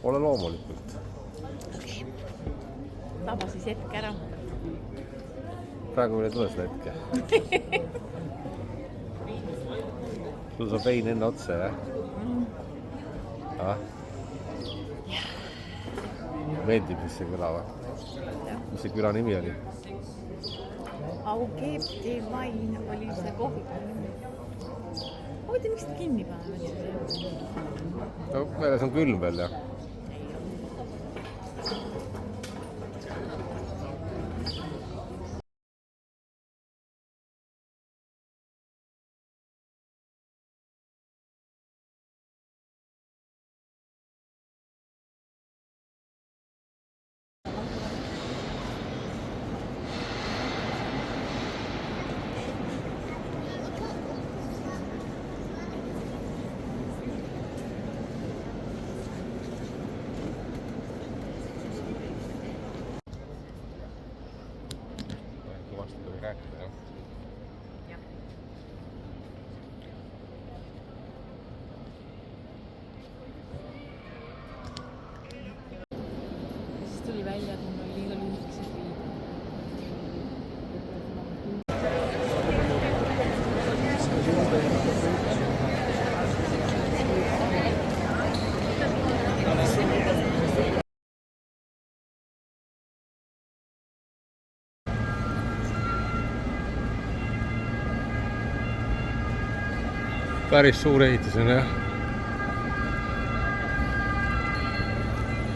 ole loomulikult. Taba siis hetke ära. Praegu meil ei tule seda hetke. Sul saab vein enne otsa, jah? Meeldib, mis see küla või? Mis see küla nimi oli? Augepti Vain oli see kohvik. Oota, miks te kinni paneme? No, meeles on külm veel, jah. Siis tuli välja, et mul oli liiga lühikesed viid. Päris suur ehitus on, jah.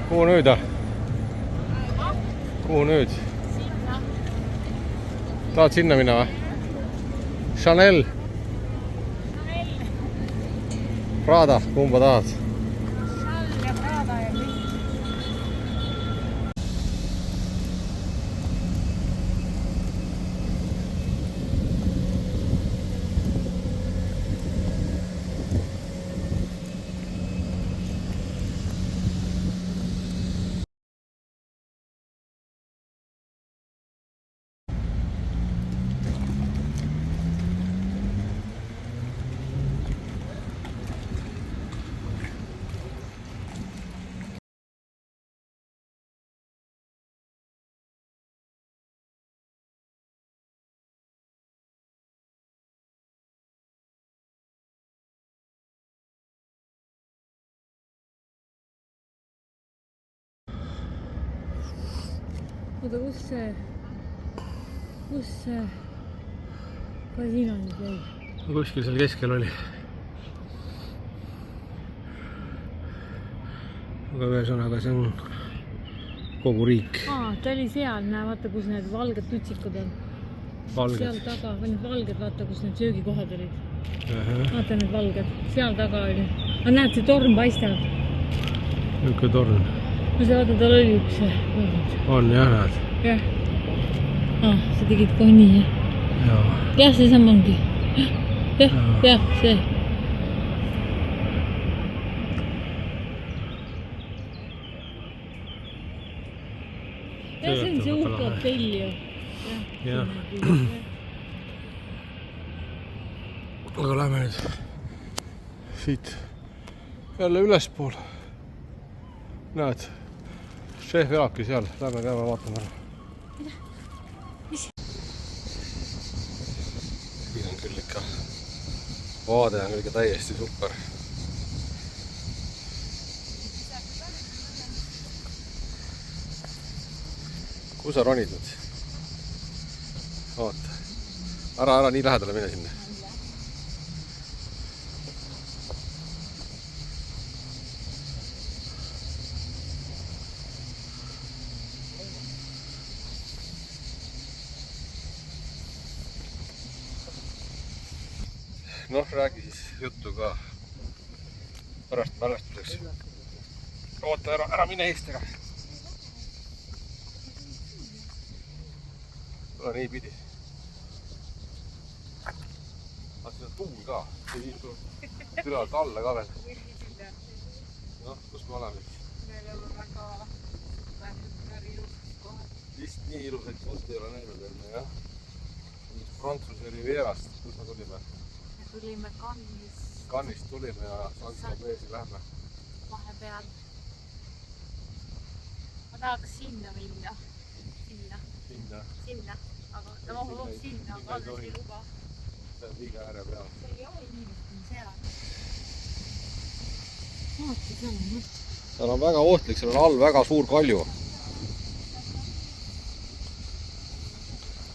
Kuhu nüüd? Kuhu nüüd? Sinna. Tahad sinna minna või? Chanel? Prada, kumba tahad? Chanel ja Prada ja kõik. Oota, kus see kasiino nüüd jäi? Kuskil seal keskel oli. Aga ühesõnaga see on kogu riik. Ta oli seal, näe, vaata, kus need valged tutsikud on. Valged. Seal taga, või need valged, vaata, kus need söögikohad olid. Vaata need valged, seal taga oli. Aga näed, see torn paistab. Niisugune torn. No see, vaata, tal oli üks. On, jah, näed. Jah. Sa tegid kohe nii, jah? Jah, see sama ongi. Jah, see. Ja see on see uut hotell ju. Jah. Aga lähme nüüd siit jälle ülespool. Näed, šef elabki seal. Lähme käime vaatame. Siin on küll ikka, vaade on küll ikka täiesti super. Kuhu sa ronid nüüd? Vaata. Ära nii lähedale mine sinna. Noh, räägi siis juttu ka pärast mälestuseks. Oota, ära mine eestega. Tule nii pidi. Siin on tuul ka. See viib tule alt alla ka veel. Noh, kus me oleme nüüd? Meil on väga ilus kohad. Vist nii ilusaks kohti ei ole näinud enne, jah. Prantsuse Rivierast, kus me tulime? Me tulime Cannes'ist. Cannes'ist tulime ja Saint-Tropezi lähme. Vahepeal. tahaks sinna minna. Sinna. Aga ta mahub sinna, aga alles ei luba. See on liiga ääre peal. See ei ole inimestel seal. Vaata seal on. Seal on väga ohtlik, seal on all väga suur kalju.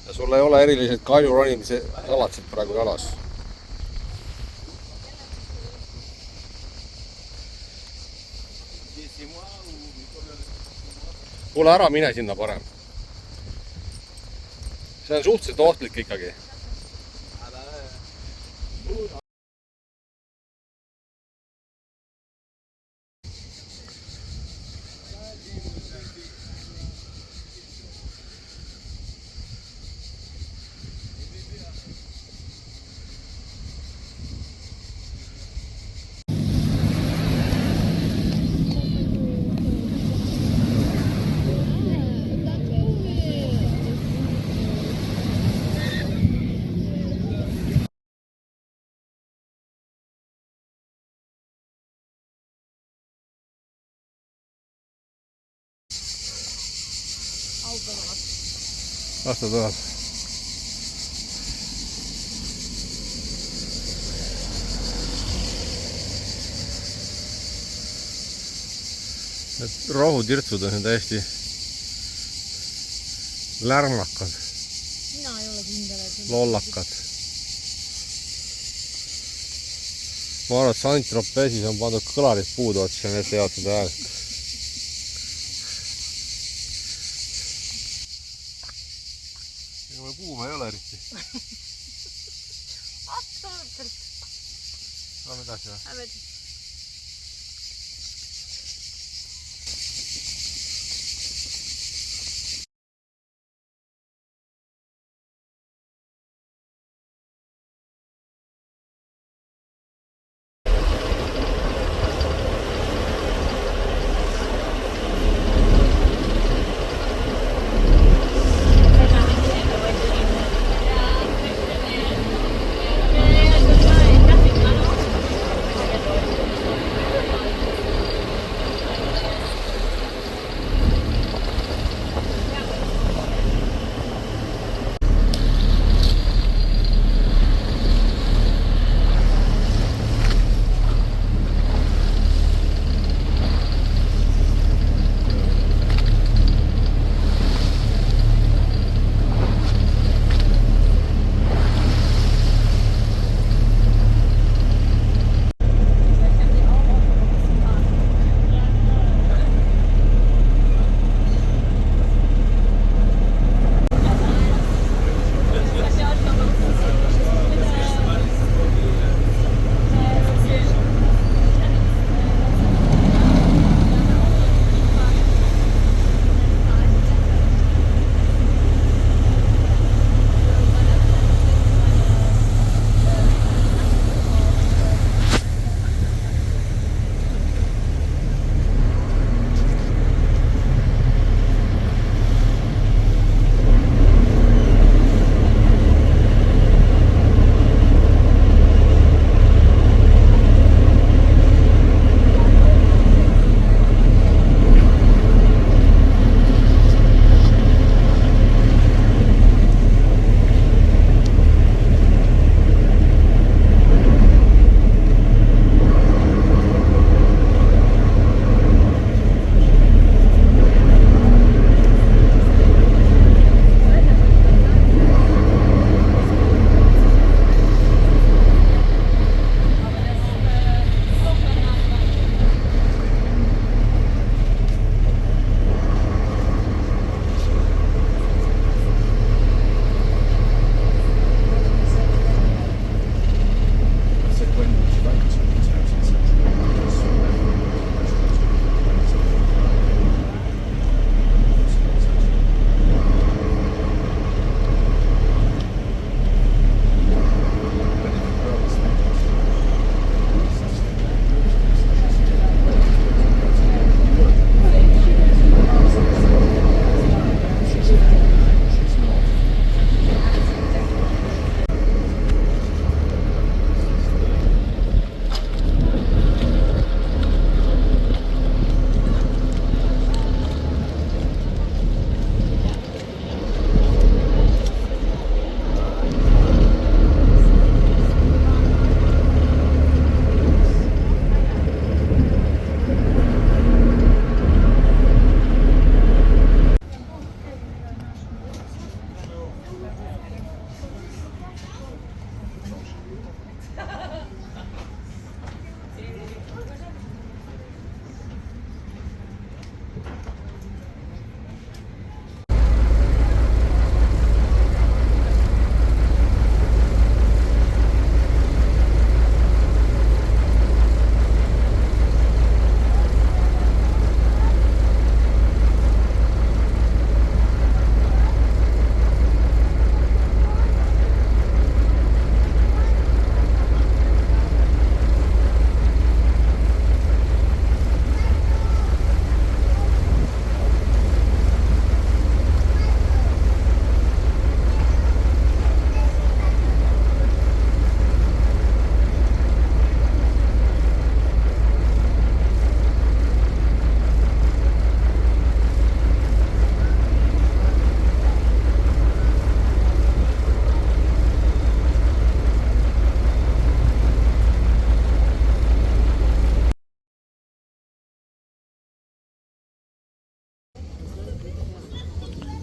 Ja sul ei ole erilised kalju ronimise alatsid praegu jalas. Kuule, ära mine sinna parem. See on suhteliselt ohtlik ikkagi. Las ta tuleb. Need rohutirtsud on täiesti lärmakad. Mina ei ole kindel, et lollakad. Ma arvan, et Saint-Tropezis on pandud kõlarid puudu otsa ja need teevad seda häält. Ega me kuuma ei ole eriti. Absoluutselt. Lähme edasi või? Lähme edasi.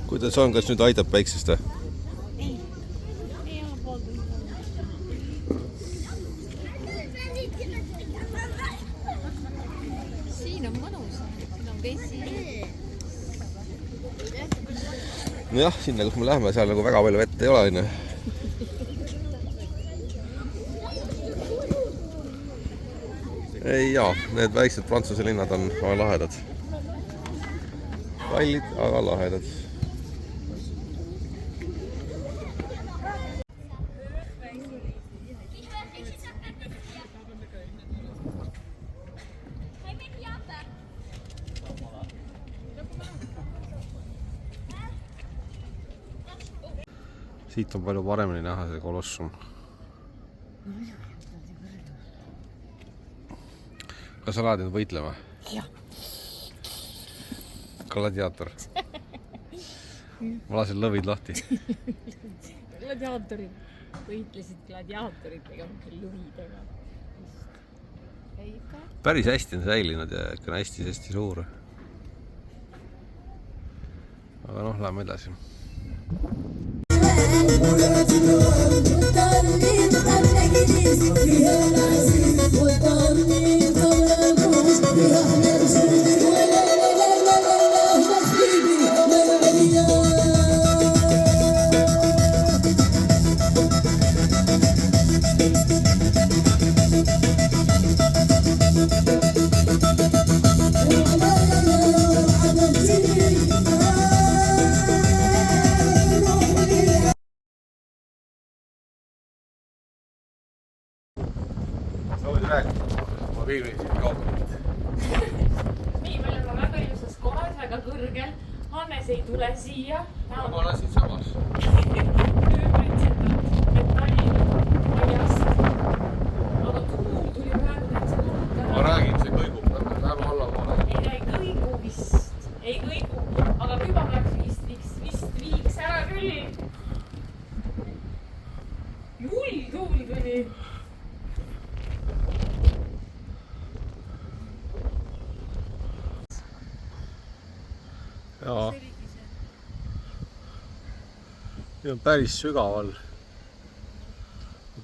Kuidas on, kas nüüd aitab päiksest või? Ei ole pooltund. Siin on mõnus, siin on vesi. Nojah, sinna kus me läheme, seal nagu väga palju vett ei ole, onju. Ei jaa, need väiksed Prantsuse linnad on väga lahedad. Kallid, aga lahedad. Siit on palju paremini näha see Kolossum. Kas sa lähed nüüd võitlema? Jah. Gladiaator. Ma lasin lõvid lahti. Gladiaatorid võitlesid gladiaatoritega, mitte lõvidega. Päris hästi on säilinud ja ikka on hästi suur. Aga noh, läheme edasi. Ma viin siin kaugelt. Nii, me oleme väga ilusas kohas, väga kõrgel. Hannes ei tule siia. Ma olen siin samas. Aga tuul tuli praegu täitsa kohta. Ma räägin, see kõigub. Läheme allapoole. Ei kõigu vist. Ei kõigu. Aga kübamärk vist viiks ära küll. Hull tuul tuli. Jaa. Siin on päris sügaval.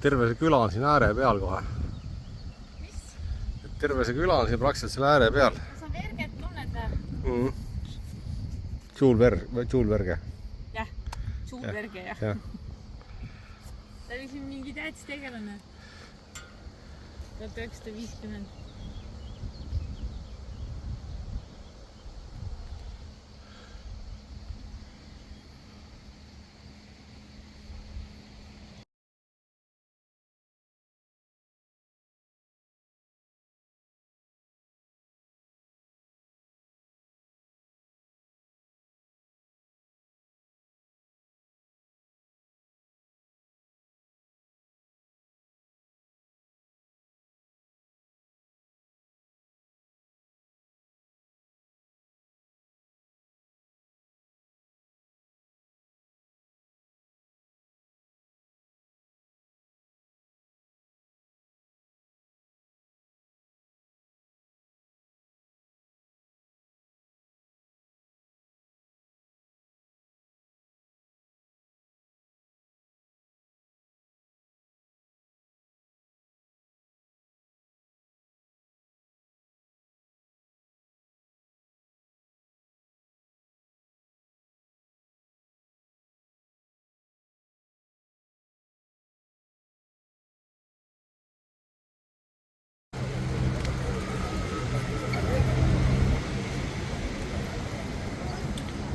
Terve see küla on siin ääre peal kohe. Mis? Terve see küla on siin praktiliselt selle ääre peal. Sa verget tunned? Juulverge. Jah, Juulverge jah. Ta oli siin mingi täitstegelane. 1950.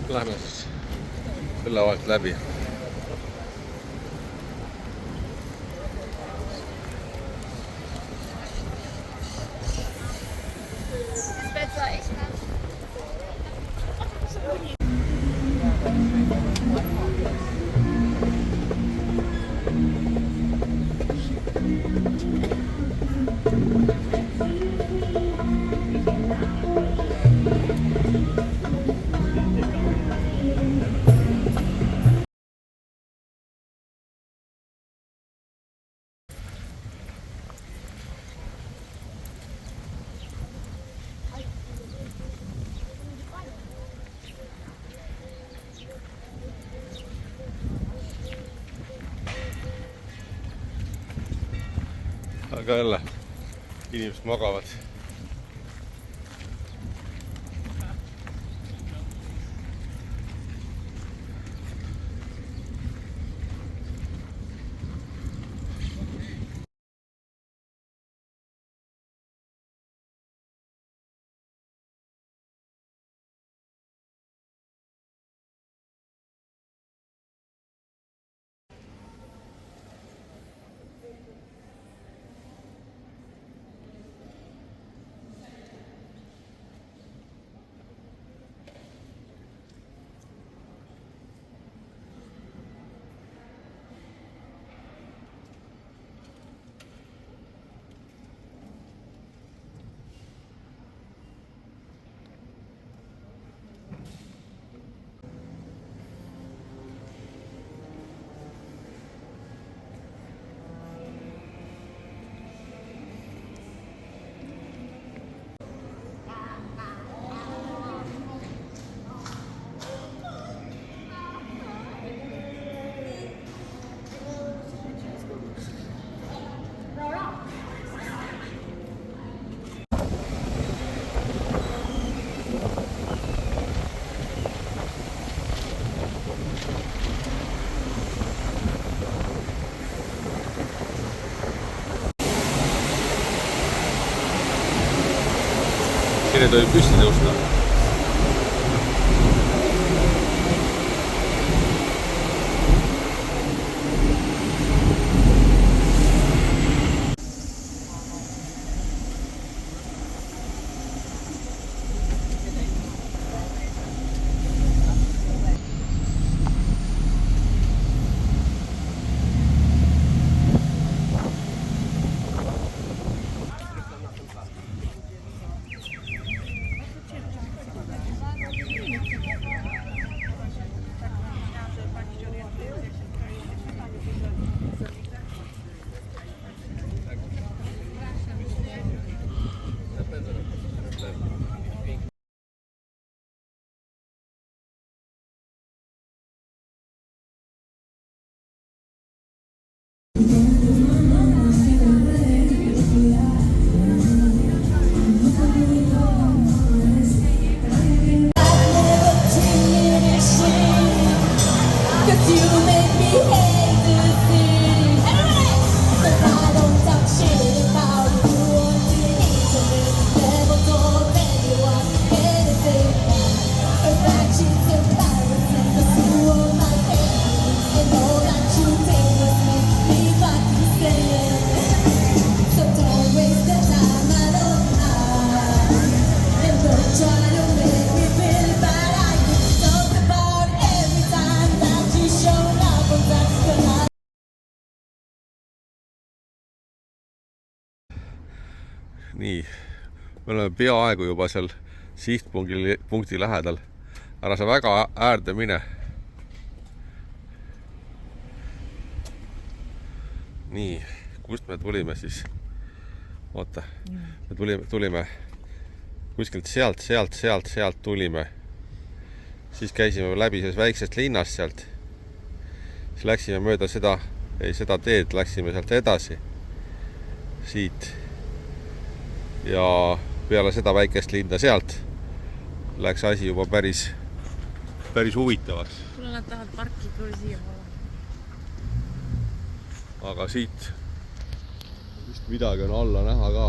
Lähme siis selle vahelt läbi. aga jälle inimesed magavad. Siin ei tohi püsti tõusta. Nii, me oleme peaaegu juba seal sihtpunkti lähedal. Ära sa väga äärde mine. Nii, kust me tulime siis? Oota, me tulime kuskilt sealt tulime. Siis käisime läbi selles väiksest linnast sealt. Siis läksime mööda seda teed, läksime sealt edasi. Siit. Ja peale seda väikest linna sealt läks asi juba päris huvitavaks. Kuule, nad tahavad parki tuli siia poole. Aga siit vist midagi on alla näha ka.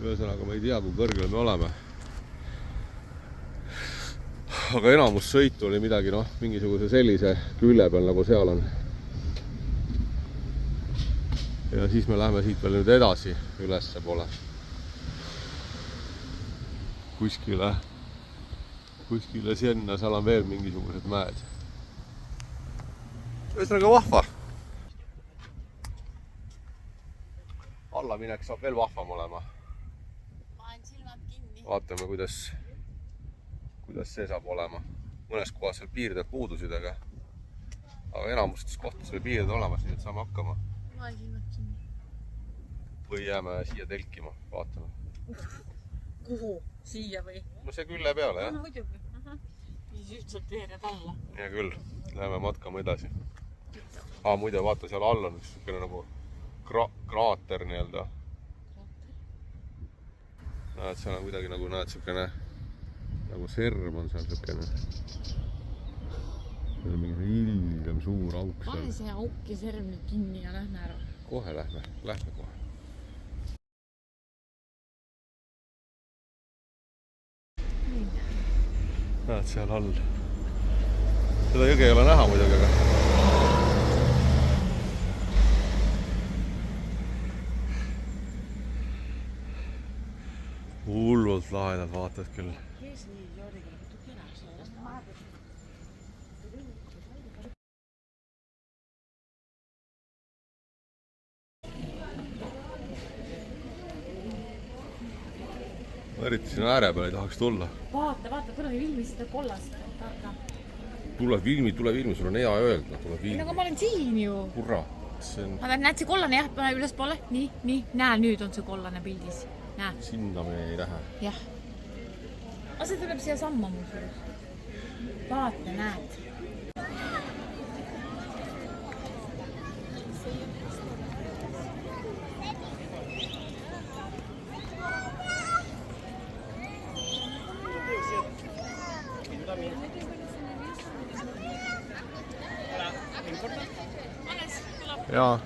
Ühesõnaga, ma ei tea, kui kõrgel me oleme. Aga enamus sõitu oli midagi, mingisuguse sellise külje peal, nagu seal on. Ja siis me läheme siit veel nüüd edasi ülesse poole. Kuskile sinna, seal on veel mingisugused mäed. Ühesõnaga vahva. Alla minek saab veel vahvam olema. Paen silmad kinni. Vaatame, kuidas see saab olema. Mõnes kohas seal piirded puudusid, aga enamustes kohtades veel piirded olemas, nii et saame hakkama. Paen silmad kinni. Või jääme siia telkima, vaatame. Kuhu? Siia või? No see külle peale, jah. No, muidugi. viis ühtselt veered alla. Hea küll, läheme matkama edasi. Muide, vaata, seal all on üks niisugune nagu kraater nii-öelda. Näed, seal on kuidagi nagu, näed, niisugune nagu serv on seal niisugune. See on mingi ilgem suur auk seal. Pane see auk ja serv nüüd kinni ja lähme ära. Kohe lähme kohe. Näed, seal all. Seda jõge ei ole näha muidugi, aga hullult lahedad vaatad küll. Eriti siin ääre peal ei tahaks tulla. Vaata, tule filmi seda kollast. Tule filmi, sul on hea öelda. Aga ma olen siin ju. Kurat, see on... Aga näed see kollane jah, pane üles poole. Nii, näe, nüüd on see kollane pildis. Näe. Sinna me ei lähe. Jah. Aga see tuleb siia samma mul sulle. Vaata, näed. Jaa,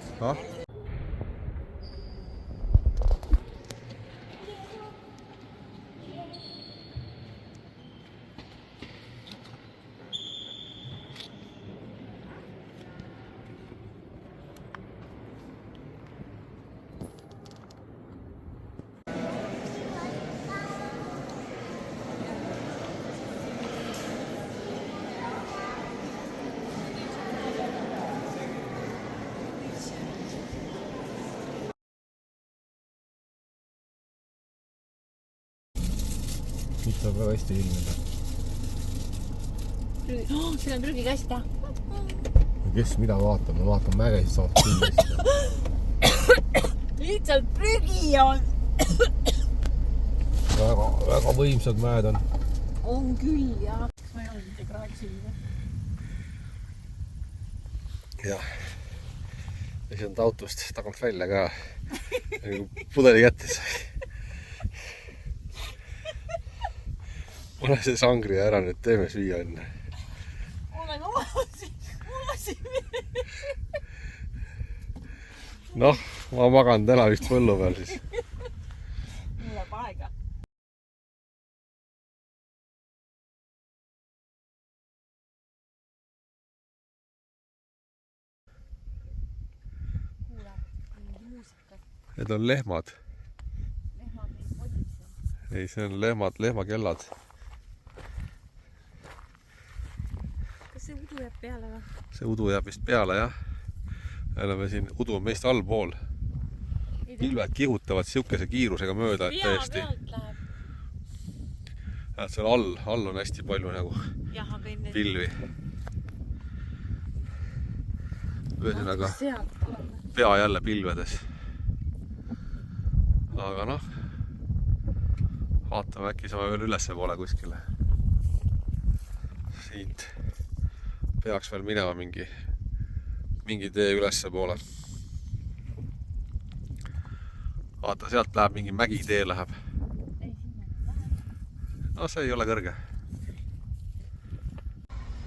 Nüüd saab väga hästi ilmida. Siin on prügikast, jah. Kes mida vaatab? Ma vaatan mägesid saab küll. Lihtsalt prügi on. Väga võimsad mäed on. On küll, jah. Ma ei ole mitte kraadisime. Jah. Ja see on autost tagant välja ka. Pudeli kättes. Pane see sangri ära nüüd, teeme süüa enne. Olen ulasin. Noh, ma magan täna vist põllu peal siis. Mul läheb aega. Kuule, muusika. Need on lehmad. Lehmad neid podib. Ei, see on lehmakellad. See udu jääb peale või? See udu jääb vist peale, jah. Me oleme siin, udu on meist allpool. Pilved kihutavad siukese kiirusega mööda, et täiesti. Näed, seal all on hästi palju nagu pilvi. Ühesõnaga, pea jälle pilvedes. Aga noh, vaatame, äkki saame veel ülesse poole kuskile. Siit peaks veel minema mingi tee ülesse poole. Vaata, sealt läheb mingi mägitee läheb. No see ei ole kõrge.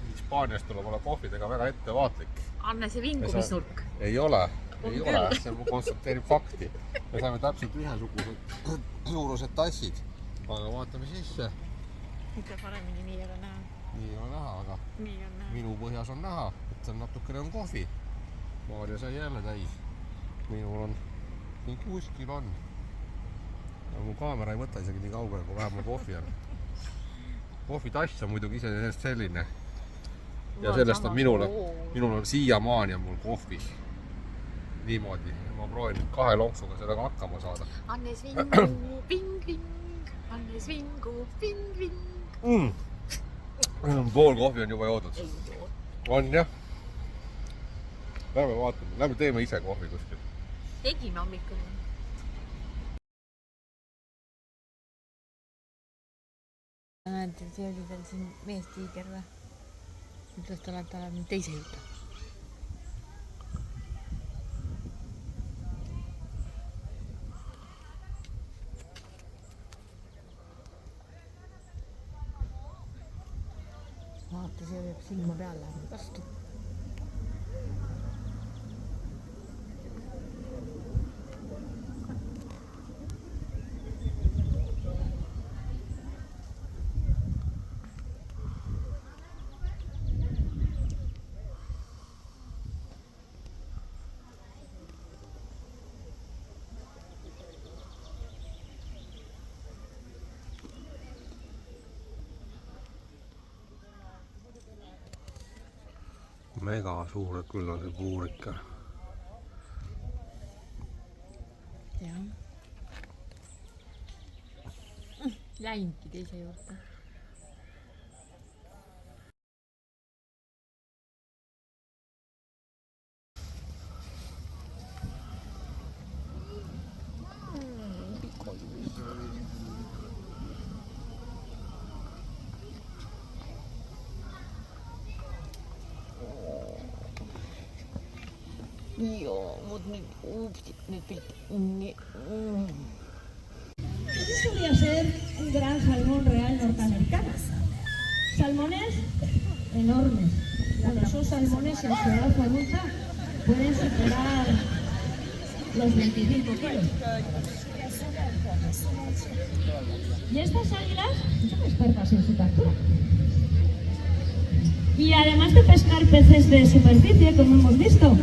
Hispaaniast tuleb olla kohvidega väga ettevaatlik. Anne see vingumisnurk. Ei ole, see konstateerib fakti. Me saime täpselt ühesugused suurused tassid. Aga vaatame sisse. Mitte paremini nii ei ole näha. Nii ei ole näha, aga minu põhjas on näha, et on natukene on kohvi. Maarja sai jälle täis. Minul on, nii kuskil on. Aga mu kaamera ei võta isegi nii kaugele, kui vähem mul kohvi on. Kohvitass on muidugi iseenesest selline. Ja sellest on minul on siiamaani on mul kohvi. Niimoodi. Ma proovin 2 lonksuga sellega hakkama saada. Annes vingu, ving. Annes vingu, ving. Pool kohvi on juba joodud. On jah. Lähme vaatame, lähme teeme ise kohvi kuskil. Tegime hommikul. näed, see oli tal siin meestiiger või? Ütles talle, et ta läheb nüüd teise juurde. Vaata, see võib silma peal läheb vastu. Mega suured küll on see puur ikka. Jah. Läingi teise juurde. Joo, mut nyt Solía ser un gran salmón real norteamericano. Salmones enormes. Bueno, esos salmones en su edad adulta pueden superar los 25 kilos. Y estas águilas son expertas en su captura. Y además de pescar peces de superficie, como hemos visto,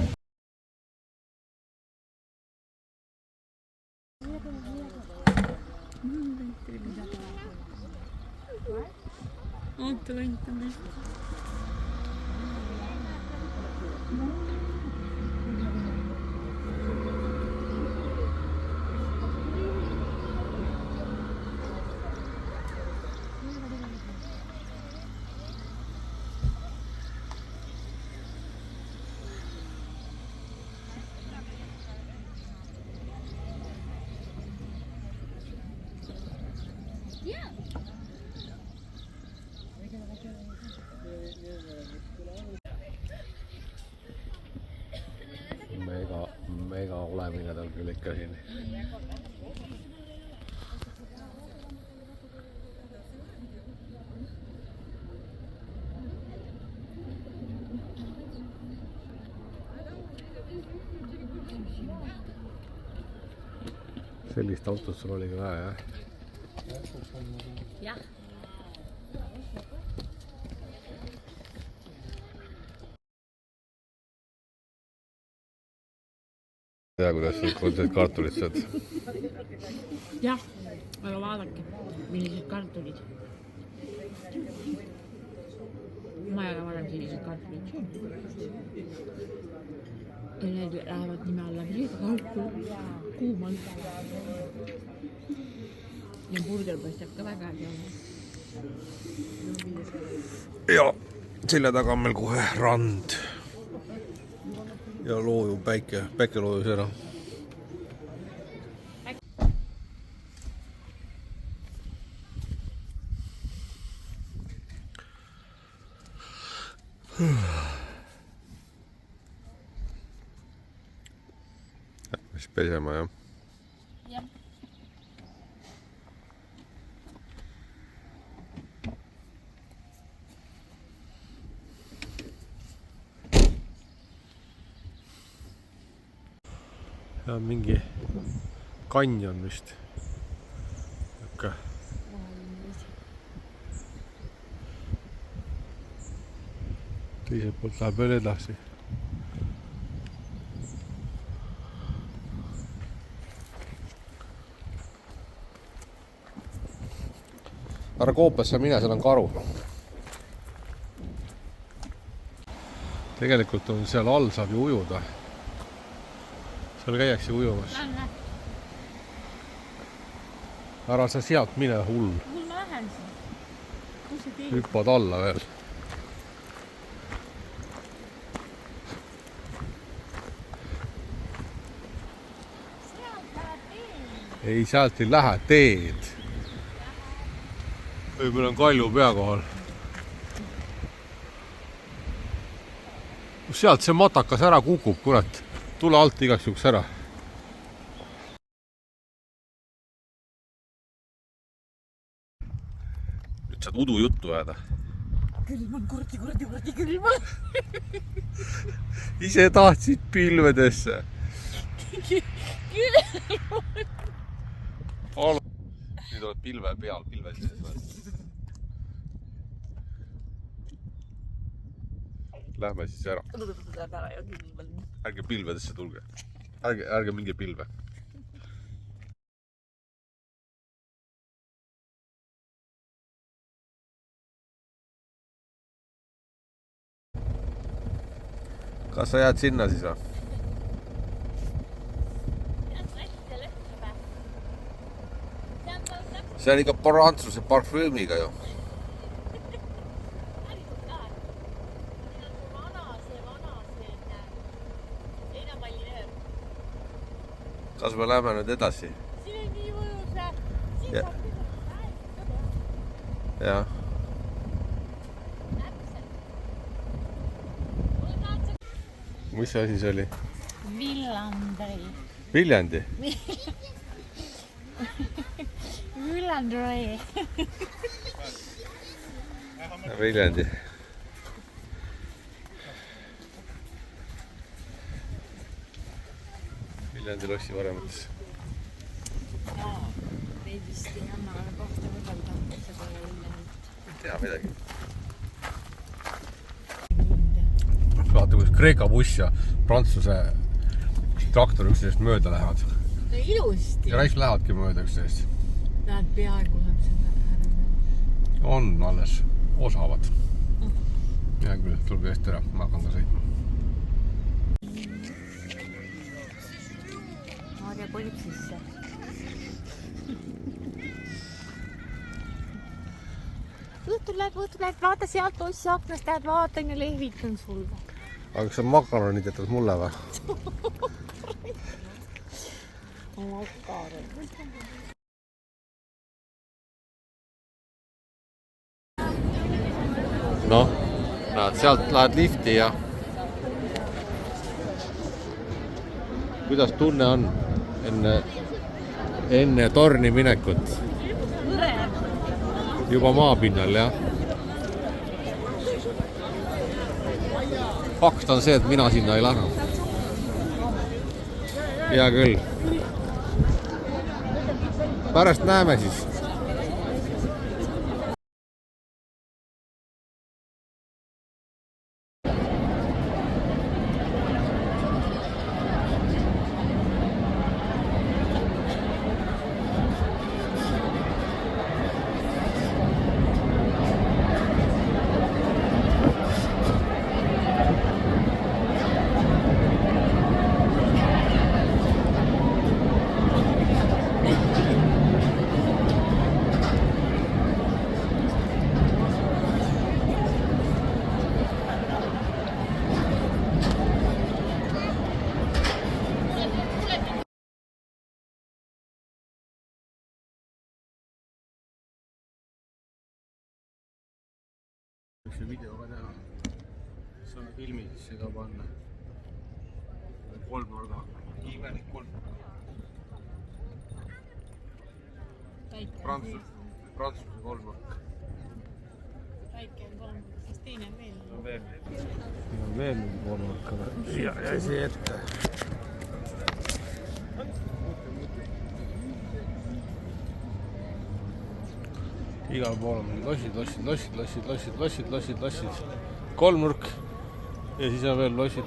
Mega olemine tal küll ikka siin. Sellist autot sul oli ka vaja, jah? Jah. Tea, kuidas need kartulid saad? Jah, aga vaadake, millised kartulid. Ma ei ole varem sellised kartulid söönud. Ja need lähevad nime alla kuumalt. Ja burger paistab ka väga hea. Ja selja taga on meil kohe rand. Ja loojub päike loojus ära. Mis pesema, jah? Jah. Ja mingi kanjon vist. Teiselt poolt läheb veel edasi. Ära koopasse mine, seal on karu. Tegelikult on seal all saab ju ujuda. Seal käiakse ujumas. Ära sa sealt mine hull. Mul ma lähen siin. Kus see teeb? Hüppad alla veel. Ei, sealt ei lähe, teed. Meil on Kalju pea kohal. Sealt see matakas ära kukub, kurat. Tule alt igaks juhuks ära. Nüüd saad udu juttu ajada. Külman, kurdi külman. Ise tahtsid pilvedesse. Palun. Nüüd oled pilve peal, pilve sees. Lähme siis ära. Ärge pilvedesse tulge. Ärge minge pilve. Kas sa jääd sinna siis või? See on ikka prantsuse parfüümiga ju. Kas me läheme nüüd edasi? Siin on nii mõjus. Siin saab midagi. Jah. Mis see asi see oli? Villandri. Viljandi? Villandri. Viljandi. Viljandi lossi varemates. Neid vist ei anna kohta võdelda. See pole Viljandi. Ei tea midagi. Vaata, kus Kreeka buss ja Prantsuse traktor üksteisest mööda lähevad. Ilusti. Ja raisk lähevadki mööda üksteisest. Näed, peaaegu läheb selle äärele. On alles osavad. Hea küll, tulge eest ära, ma hakkan ka sõitma. Maarja kolib sisse. Õhtul läheb, vaata sealt ossi aknast, tähed vaatan ja lehvitan sulle. Aga kas sa makaronid jätad mulle või? Makaron. Noh, näed, sealt lähed lifti ja kuidas tunne on enne torni minekut? Juba maapinnal, jah? Fakt on see, et mina sinna ei lähe. Hea küll. Pärast näeme siis. See video ka teha. Saame filmi sisse ka panna. Kolmnurga. Imelik kolmnurga. Prantsuse kolmnurk. Väike on kolmnurk. Kas teine on veel? On veel mingi kolmnurk, aga jäi siia ette. Igal pool on lossid. Kolmnurk. Ja siis on veel lossid.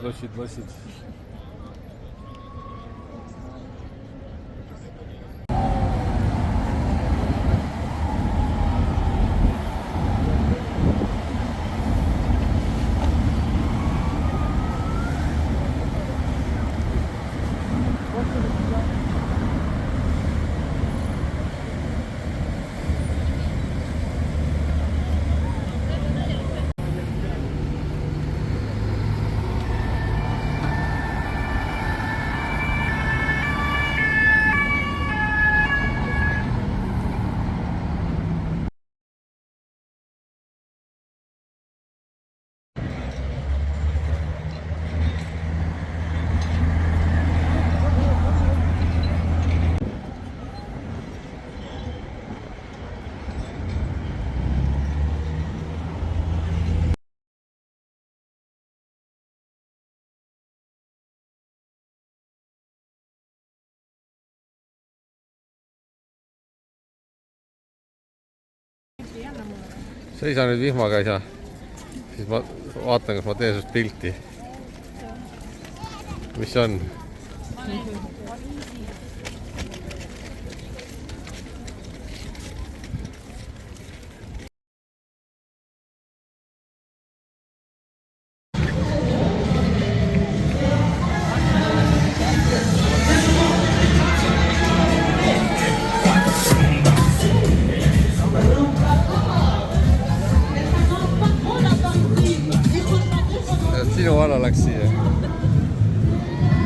seisa nüüd vihmaga, ei saa. Siis ma vaatan, kas ma teen sust pilti. Mis see on? Sinu vana läks siia.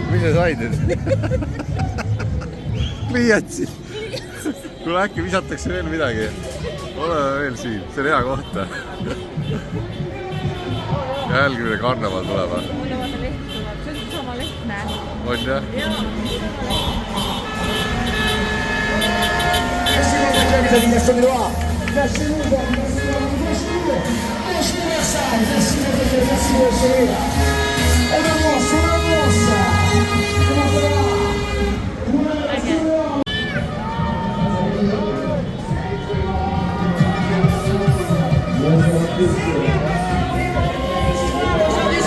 Mis sa said nüüd? Pliiatsi. Kuule äkki visatakse veel midagi. Oleme veel siin, see on hea kohta. Jälgimine karneval tuleb. See on sama lehtne. On jah?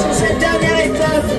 Sur cette dernière étape,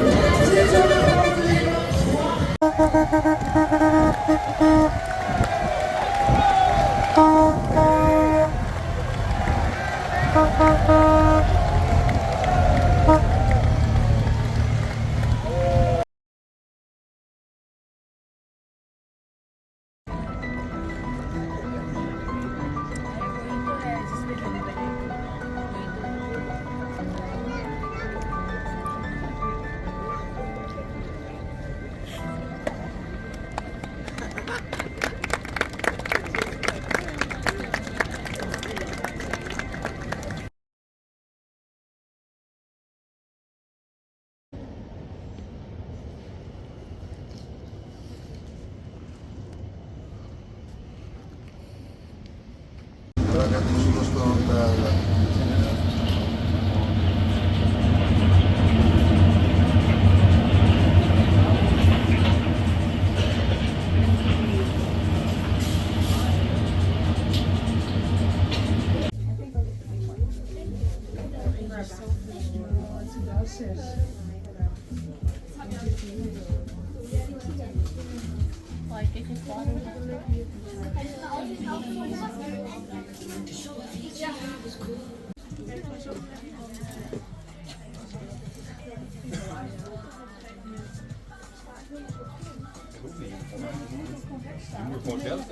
Je moet gewoon zelf.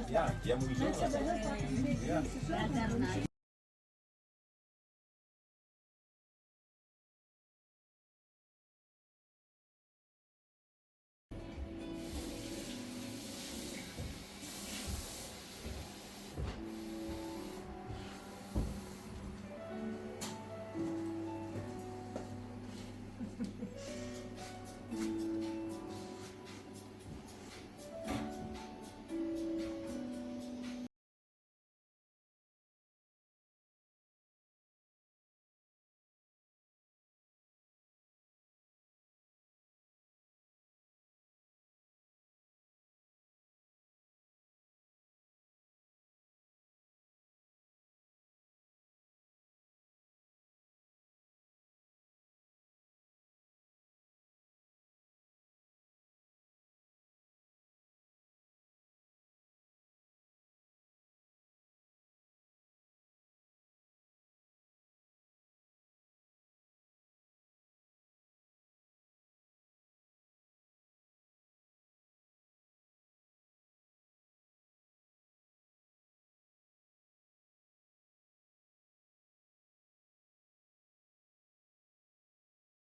Ja, jij moet jezelf. Ja.